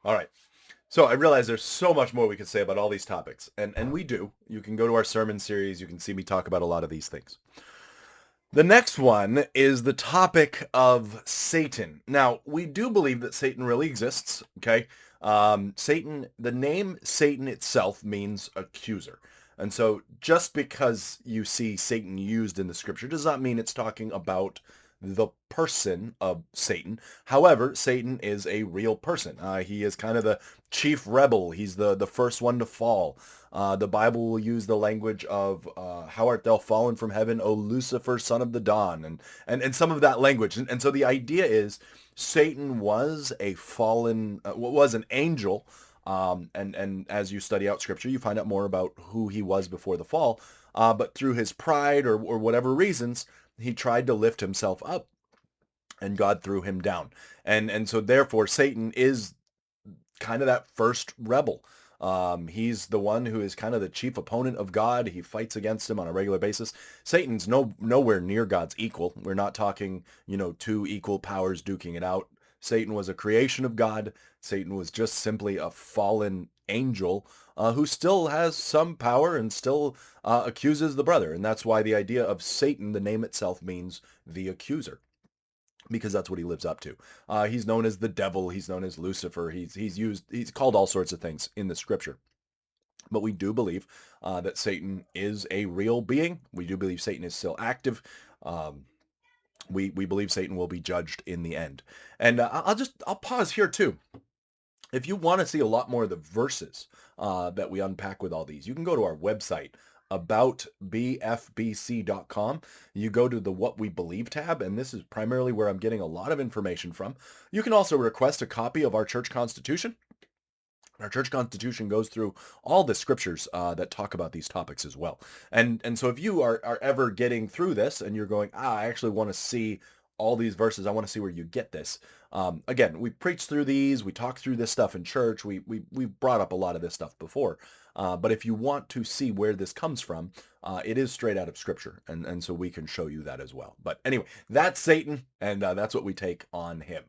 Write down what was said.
All right. So I realize there's so much more we could say about all these topics, and we do. You can go to our sermon series. You can see me talk about a lot of these things. The next one is the topic of Satan. Now, we do believe that Satan really exists, okay? Satan, the name Satan itself means accuser. And so just because you see Satan used in the scripture does not mean it's talking about the person of Satan. However, Satan is a real person. He is kind of the chief rebel. He's the first one to fall. The Bible will use the language of "How art thou fallen from heaven, O Lucifer, son of the dawn," and some of that language. And so the idea is Satan was a fallen, was an angel. And as you study out Scripture, you find out more about who he was before the fall. But through his pride or whatever reasons, he tried to lift himself up, and God threw him down. And so therefore, Satan is kind of that first rebel. He's the one who is kind of the chief opponent of God. He fights against him on a regular basis. Satan's nowhere near God's equal. We're not talking, two equal powers duking it out. Satan was a creation of God. Satan was just simply a fallen angel who still has some power and still accuses the brother. And that's why the idea of Satan, the name itself, means the accuser, because that's what he lives up to. He's known as the devil. He's known as Lucifer. He's called all sorts of things in the scripture. But we do believe that Satan is a real being. We do believe Satan is still active. Um, we believe Satan will be judged in the end. And I'll pause here too. If you want to see a lot more of the verses that we unpack with all these, you can go to our website, about bfbc.com. You go to the What We Believe tab, and this is primarily where I'm getting a lot of information from. You can also request a copy of our church constitution. Our church constitution goes through all the scriptures that talk about these topics as well. And so if you are ever getting through this and you're going, I actually want to see all these verses, I want to see where you get this. Again, we preach through these, we talk through this stuff in church, we brought up a lot of this stuff before. But if you want to see where this comes from, it is straight out of scripture. And so we can show you that as well. But anyway, that's Satan, and that's what we take on him.